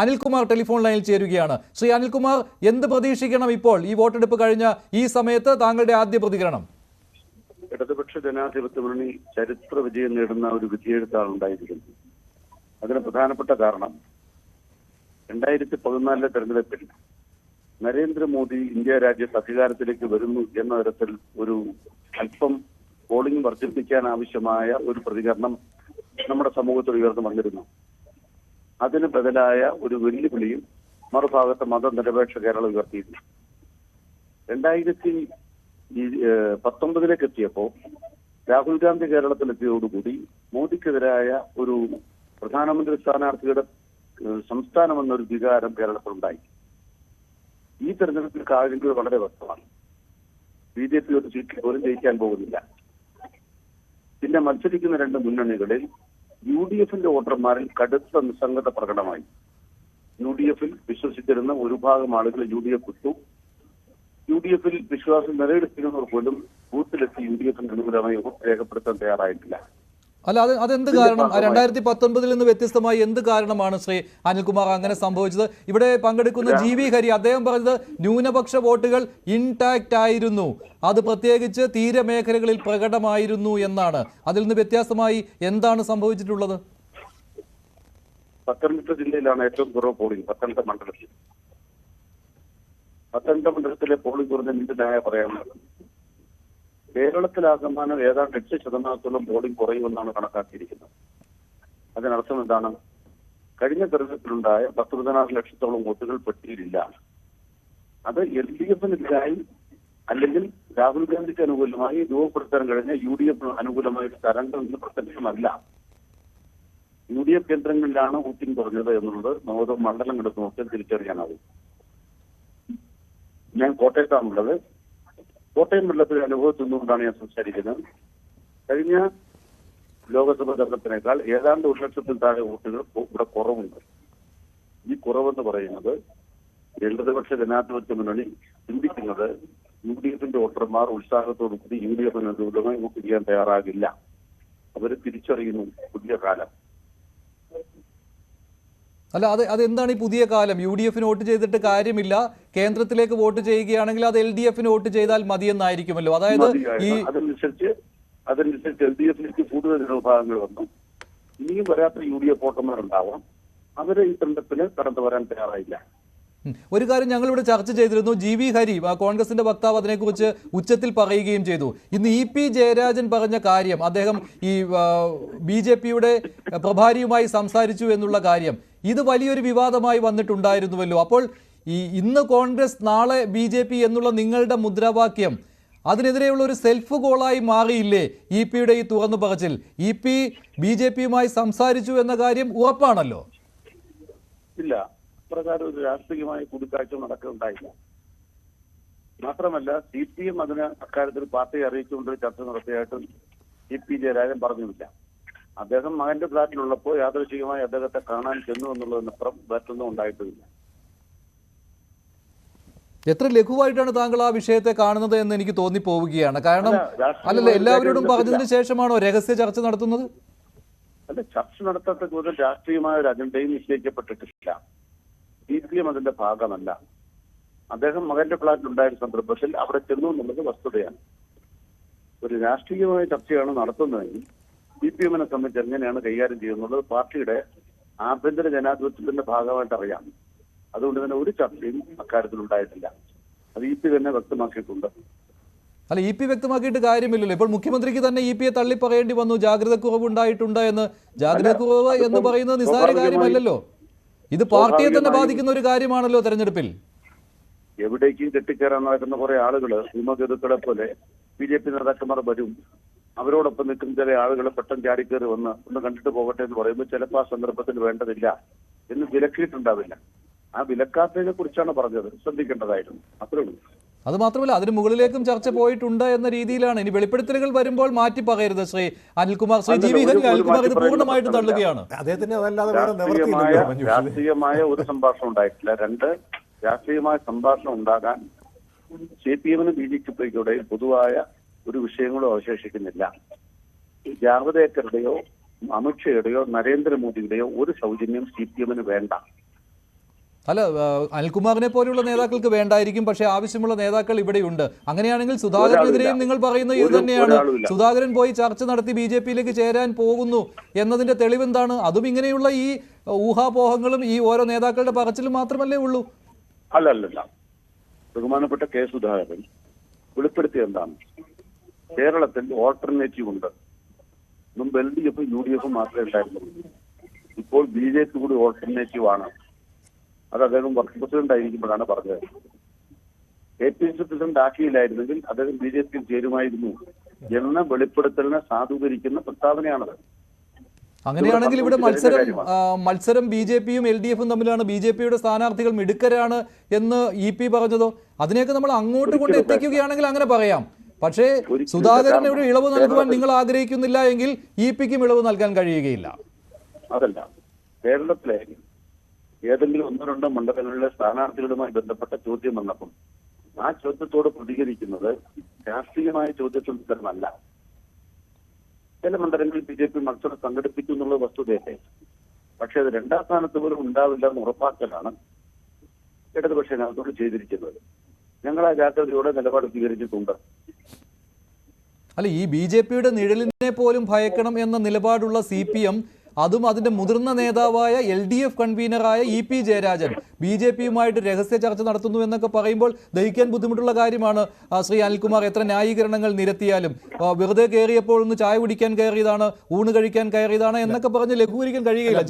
Anilkumar telephone ലൈനിൽ ചേരുകയാണ്. ശ്രീ അനിൽകുമാർ, എന്ത് പ്രതീക്ഷിക്കണം ഇപ്പോൾ ഈ വോട്ടെടുപ്പ് കഴിഞ്ഞ ഈ സമയത്ത്? താങ്കളുടെ ആദ്യ പ്രതികരണം. ഇടതുപക്ഷ ജനാധിപത്യ മുന്നണി ചരിത്ര വിജയം നേടുന്ന ഒരു വിധിയെഴുത്താണ് ഉണ്ടായിരിക്കുന്നത്. അതിന് പ്രധാനപ്പെട്ട കാരണം 2014 തെരഞ്ഞെടുപ്പിൽ നരേന്ദ്രമോദി ഇന്ത്യ രാജ്യത്ത് അധികാരത്തിലേക്ക് വരുന്നു എന്ന തരത്തിൽ ഒരു അല്പം പോളിംഗ് വർദ്ധിപ്പിക്കാൻ ആവശ്യമായ ഒരു പ്രതികരണം നമ്മുടെ സമൂഹത്തിൽ ഉയർന്നു വന്നിരുന്നു. അതിന് ബദലായ ഒരു വെല്ലുവിളിയും മറുഭാഗത്ത് മതനിരപേക്ഷ കേരളം ഉയർത്തിയിരുന്നു. 2019 എത്തിയപ്പോൾ രാഹുൽ ഗാന്ധി കേരളത്തിലെത്തിയതോടുകൂടി മോദിക്കെതിരായ ഒരു പ്രധാനമന്ത്രി സ്ഥാനാർത്ഥിയുടെ സംസ്ഥാനം എന്നൊരു വികാരം കേരളത്തിലുണ്ടായി. ഈ തെരഞ്ഞെടുപ്പിൽ കാര്യങ്ങൾ വളരെ വ്യക്തമാണ്. BJP ഒരു സീറ്റിൽ പോലും ജയിക്കാൻ പോകുന്നില്ല. പിന്നെ മത്സരിക്കുന്ന രണ്ട് മുന്നണികളിൽ UDFന്റെ വോട്ടർമാരിൽ കടുത്ത നിസ്സംഗത പ്രകടമായി. UDFൽ വിശ്വസിച്ചിരുന്ന ഒരു ഭാഗം ആളുകൾ UDF വിട്ടു. UDFൽ വിശ്വാസം നിലനിർത്തുന്നവർ പോലും ബൂത്തിലെത്തി UDFന്റെ അനുകൂലമായി വോട്ട് രേഖപ്പെടുത്താൻ തയ്യാറായിട്ടില്ല. അല്ല, അതെന്ത് കാരണം? 2019 നിന്ന് വ്യത്യസ്തമായി എന്ത് കാരണമാണ് ശ്രീ അനിൽകുമാർ അങ്ങനെ സംഭവിച്ചത്? ഇവിടെ പങ്കെടുക്കുന്ന GV ഹരി അദ്ദേഹം പറഞ്ഞത് ന്യൂനപക്ഷ വോട്ടുകൾ ഇൻടാക്റ്റ് ആയിരുന്നു, അത് പ്രത്യേകിച്ച് തീരമേഖലകളിൽ പ്രകടമായിരുന്നു എന്നാണ്. അതിൽ നിന്ന് വ്യത്യസ്തമായി എന്താണ് സംഭവിച്ചിട്ടുള്ളത്? പത്തനംതിട്ട ജില്ലയിലാണ് ഏറ്റവും കുറവ് പോളിംഗ്. പത്തനംതിട്ട മണ്ഡലത്തിലെ പോളിംഗ് കുറഞ്ഞ എന്തിനായ പറയാനുള്ളത്. കേരളത്തിലാകമാനം ഏതാണ്ട് 8% പോളിംഗ് കുറയുമെന്നാണ് കണക്കാക്കിയിരിക്കുന്നത്. അതിനർത്ഥം എന്താണ്? കഴിഞ്ഞ തെരഞ്ഞെടുപ്പിലുണ്ടായ 10-16 ലക്ഷത്തോളം വോട്ടുകൾ പെട്ടിയിലില്ല. അത് LDFനെതിരായി അല്ലെങ്കിൽ രാഹുൽ ഗാന്ധിക്ക് അനുകൂലമായി രൂപപ്പെടുത്താൻ കഴിഞ്ഞ UDF അനുകൂലമായിട്ട് തരംഗം ഇന്ന് പ്രത്യക്ഷമല്ല. UDF കേന്ദ്രങ്ങളിലാണ് വോട്ടിംഗ് കുറഞ്ഞത് എന്നുള്ളത് ഓരോ മണ്ഡലം എടുത്ത് നോക്കിയാൽ തിരിച്ചറിയാനാവും. ഞാൻ കോട്ടയത്താണുള്ളത്. കോട്ടയം മണ്ഡലത്തിലെ അനുഭവത്തിൽ നിന്നുകൊണ്ടാണ് ഞാൻ സംസാരിക്കുന്നത്. കഴിഞ്ഞ ലോക്സഭാ തെരഞ്ഞെടുപ്പിനേക്കാൾ ഏതാണ്ട് 1 ലക്ഷത്തിൽ താഴെ വോട്ടുകൾ ഇവിടെ കുറവുണ്ട്. ഈ കുറവെന്ന് പറയുന്നത് ഇടതുപക്ഷ ജനാധിപത്യ മുന്നണി ചിന്തിക്കുന്നത് UDFന്റെ വോട്ടർമാർ ഉത്സാഹത്തോടുകൂടി UDFന് അനുകൂലമായി വോട്ട് ചെയ്യാൻ തയ്യാറാകില്ല. അവർ തിരിച്ചറിയുന്നു പുതിയ കാലം. അല്ല, അതെന്താണ് ഈ പുതിയ കാലം? UDFന് വോട്ട് ചെയ്തിട്ട് കാര്യമില്ല, കേന്ദ്രത്തിലേക്ക് വോട്ട് ചെയ്യുകയാണെങ്കിൽ അത് LDFന് വോട്ട് ചെയ്താൽ മതിയെന്നായിരിക്കുമല്ലോ. അതായത് അതനുസരിച്ച് LDFിലേക്ക് കൂടുതൽ വിഭാഗങ്ങൾ വന്നു. ഇനിയും വരാത്ത UDF വോട്ടർമാരുണ്ടാവാം. അവര് ഈ തെരഞ്ഞെടുപ്പിന് കടന്നു വരാൻ തയ്യാറായില്ല. ഒരു കാര്യം ഞങ്ങളിവിടെ ചർച്ച ചെയ്തിരുന്നു. GV ഹരി, കോൺഗ്രസിന്റെ വക്താവ്, അതിനെക്കുറിച്ച് ഉച്ചത്തിൽ പറയുകയും ചെയ്തു. ഇന്ന് EP ജയരാജൻ പറഞ്ഞ കാര്യം, അദ്ദേഹം ഈ BJPയുടെ പ്രഭാരിയുമായി സംസാരിച്ചു എന്നുള്ള കാര്യം, ഇത് വലിയൊരു വിവാദമായി വന്നിട്ടുണ്ടായിരുന്നുവല്ലോ. അപ്പോൾ ഇന്ന് കോൺഗ്രസ് നാളെ BJP എന്നുള്ള നിങ്ങളുടെ മുദ്രാവാക്യം അതിനെതിരെയുള്ള ഒരു സെൽഫ് ഗോളായി മാറിയില്ലേ EPയുടെ ഈ തുറന്നു പറച്ചിൽ? EP BJPയുമായി സംസാരിച്ചു എന്ന കാര്യം ഉറപ്പാണല്ലോ. ഇല്ല, പ്രകാരം ഒരു രാഷ്ട്രീയമായ കൂടിക്കാഴ്ച നടക്കുന്നുണ്ടായില്ല. മാത്രമല്ല CPM അതിന് അക്കാര്യത്തിൽ പാർട്ടിയെ അറിയിച്ചുകൊണ്ട് ചർച്ച നടത്തിയായിട്ട് EP ജയരാജൻ പറഞ്ഞില്ല. അദ്ദേഹം മകന്റെ ഫ്ലാറ്റിലുള്ളപ്പോൾ യാദൃശ്ചികമായി അദ്ദേഹത്തെ കാണാൻ ചെന്നു എന്നുള്ളതിനപ്പുറം മറ്റൊന്നും ഉണ്ടായിട്ടില്ല. എത്ര ലഘുവായിട്ടാണ് താങ്കൾ ആ വിഷയത്തെ കാണുന്നത് എന്ന് എനിക്ക് തോന്നിപ്പോവുകയാണ്. കാരണം അല്ലല്ല, എല്ലാവരോടും പറഞ്ഞതിന് ശേഷമാണോ രഹസ്യ ചർച്ച നടത്തുന്നത്? അല്ല, ചർച്ച നടത്താത്ത കൂടുതൽ രാഷ്ട്രീയമായ ഒരു അജണ്ടയും നിശ്ചയിക്കപ്പെട്ടിട്ടില്ല. CPM അതിന്റെ ഭാഗമല്ല. അദ്ദേഹം മകന്റെ ഫ്ലാറ്റിലുണ്ടായിരുന്ന സന്ദർഭത്തിൽ അവിടെ ചെന്നു എന്നുള്ളത് വസ്തുതയാണ്. ഒരു രാഷ്ട്രീയമായ ചർച്ചയാണ് നടത്തുന്നതെങ്കിൽ CPMനെ സംബന്ധിച്ച് എങ്ങനെയാണ് കൈകാര്യം ചെയ്യുന്നത് പാർട്ടിയുടെ ആഭ്യന്തര ജനാധിപത്യത്തിന്റെ ഭാഗമായിട്ട് അറിയാം. അതുകൊണ്ട് തന്നെ ഒരു ചർച്ചയും അക്കാര്യത്തിൽ ഉണ്ടായിട്ടില്ല. അത് EP തന്നെ വ്യക്തമാക്കിയിട്ടുണ്ട്. അല്ല, EP വ്യക്തമാക്കിയിട്ട് കാര്യമില്ലല്ലോ. ഇപ്പോൾ മുഖ്യമന്ത്രിക്ക് തന്നെ EPയെ തള്ളി പറയേണ്ടി വന്നു, ജാഗ്രത കുറവ് ഉണ്ടായിട്ടുണ്ട് എന്ന്. ജാഗ്രത കുറവ് എന്ന് പറയുന്നത് നിസ്സാര കാര്യമല്ലല്ലോ. ഇത് പാർട്ടിയെ തന്നെ ബാധിക്കുന്ന ഒരു കാര്യമാണല്ലോ തെരഞ്ഞെടുപ്പിൽ. എവിടേക്കും കെട്ടിക്കയറാൻ നടക്കുന്ന കുറെ ആളുകൾ ഹിമഗതുക്കളെ പോലെ BJP നേതാക്കന്മാർ വരും. അവരോടൊപ്പം നിൽക്കുന്ന ചില ആളുകൾ പെട്ടെന്ന് ചാടിക്കയറി വന്ന് ഒന്ന് കണ്ടിട്ട് പോകട്ടെ എന്ന് പറയുമ്പോൾ ചിലപ്പോൾ ആ സന്ദർഭത്തിൽ വേണ്ടതില്ല എന്ന് വിലക്കിയിട്ടുണ്ടാവില്ല. ആ വിലക്കാത്തതിനെ കുറിച്ചാണ് പറഞ്ഞത്. ശ്രദ്ധിക്കേണ്ടതായിരുന്നു. അത്രേ ഉള്ളൂ. അത് മാത്രമല്ല, അതിന് മുകളിലേക്കും ചർച്ച പോയിട്ടുണ്ട് എന്ന രീതിയിലാണ്. ഇനി വെളിപ്പെടുത്തലുകൾ വരുമ്പോൾ മാറ്റി പറയരുത് ശ്രീ അനിൽകുമാർ. ശ്രീ GV ഹരി, അനിൽകുമാർ ഇത് പൂർണ്ണമായിട്ടും തള്ളുകയാണ്. രാഷ്ട്രീയമായ ഒരു സംഭാഷണം ഉണ്ടായിട്ടില്ല. രണ്ട്, രാഷ്ട്രീയമായ സംഭാഷണം ഉണ്ടാകാൻ CPMനും BJPയുടെയും പൊതുവായ ഒരു വിഷയങ്ങളും അവശേഷിക്കുന്നില്ല. ജാവദേക്കറുടെയോ അമിത്ഷയുടെയോ നരേന്ദ്രമോദിയുടെയോ ഒരു സൗജന്യം CPMന് വേണ്ട. അല്ല, അനിൽകുമാറിനെ പോലെയുള്ള നേതാക്കൾക്ക് വേണ്ടായിരിക്കും, പക്ഷേ ആവശ്യമുള്ള നേതാക്കൾ ഇവിടെയുണ്ട്. അങ്ങനെയാണെങ്കിൽ സുധാകരനെതിരെയും നിങ്ങൾ പറയുന്ന ഇത് തന്നെയാണ്. സുധാകരൻ പോയി ചർച്ച നടത്തി ബി.ജെ.പിയിലേക്ക് ചേരാൻ പോകുന്നു എന്നതിന്റെ തെളിവെന്താണ്? അതും ഇങ്ങനെയുള്ള ഈ ഊഹാപോഹങ്ങളും ഈ ഓരോ നേതാക്കളുടെ പറച്ചിലും മാത്രമല്ലേ ഉള്ളൂ? അല്ലല്ല, ബഹുമാനപ്പെട്ട കെ സുധാകരൻ വെളിപ്പെടുത്തിയ എന്താണ്? കേരളത്തിൽ ഓൾട്ടർനേറ്റീവ് ഉണ്ട്. മുമ്പ് LDF UDF മാത്രമേ ഉണ്ടായിരുന്നുള്ളൂ. ഇപ്പോൾ BJP കൂടി ഓൾട്ടർനേറ്റീവ് ആണ്. അത് അദ്ദേഹം വർക്ക് പ്രസിഡന്റ് ആയിരിക്കുമ്പോഴാണ് പറഞ്ഞത്. APC പ്രസിഡന്റ് ആക്കിയില്ലായിരുന്നെങ്കിൽ അദ്ദേഹം BJPയിൽ ചേരുമായിരുന്നു എന്ന വെളിപ്പെടുത്തലിനെ സാധൂകരിക്കുന്ന പ്രസ്താവനയാണത്. അങ്ങനെയാണെങ്കിൽ ഇവിടെ മത്സരം ബി.ജെ.പിയും LDF തമ്മിലാണ്. ബി.ജെ.പിയുടെ സ്ഥാനാർത്ഥികൾ മിടുക്കരാണ് എന്ന് EP പറഞ്ഞതോ? അതിനെയൊക്കെ നമ്മൾ അങ്ങോട്ട് കൊണ്ട് എത്തിക്കുകയാണെങ്കിൽ അങ്ങനെ പറയാം. പക്ഷേ സുധാകരൻ ഇവിടെ ഇളവ് നൽകുവാൻ നിങ്ങൾ ആഗ്രഹിക്കുന്നില്ല എങ്കിൽ EP-ക്കും ഇളവ് നൽകാൻ കഴിയുകയില്ല. അതല്ല, കേരളത്തിലെ ഏതെങ്കിലും 1-2 മണ്ഡലങ്ങളിലെ സ്ഥാനാർത്ഥികളുമായി ബന്ധപ്പെട്ട ചോദ്യം വന്നപ്പോൾ ആ ചോദ്യത്തോട് പ്രതികരിക്കുന്നത് രാഷ്ട്രീയമായ ചോദ്യത്തോടല്ല. ചില മണ്ഡലങ്ങളിൽ BJP മത്സരം സംഘടിപ്പിക്കും എന്നുള്ള വസ്തുതയല്ലേ. പക്ഷെ അത് 2ാം സ്ഥാനത്ത് പോലും ഉണ്ടാവില്ല എന്ന് ഉറപ്പാക്കലാണ് ഇടതുപക്ഷ നേതൃത്വം ചെയ്തിരിക്കുന്നത്. ഞങ്ങൾ ആ ജാഗ്രതയോടെ നിലപാട് സ്വീകരിച്ചിട്ടുണ്ട്. അല്ല, ഈ ബി.ജെ.പിയുടെ നിഴലിനെ പോലും ഭയക്കണം എന്ന നിലപാടുള്ള CPM, അതും അതിന്റെ മുതിർന്ന നേതാവായ LDF കൺവീനറായ EP ജയരാജൻ ബി.ജെ.പിയുമായിട്ട് രഹസ്യ ചർച്ച നടത്തുന്നു എന്നൊക്കെ പറയുമ്പോൾ ദഹിക്കാൻ ബുദ്ധിമുട്ടുള്ള കാര്യമാണ്. ശ്രീ അനിൽകുമാർ എത്ര ന്യായീകരണങ്ങൾ നിരത്തിയാലും വെറുതെ കയറിയപ്പോൾ ഒന്ന് ചായ കുടിക്കാൻ കയറിയതാണ്, ഊണ് കഴിക്കാൻ കയറിയതാണ് എന്നൊക്കെ പറഞ്ഞ് ലഘൂകരിക്കാൻ കഴിയുകയില്ല.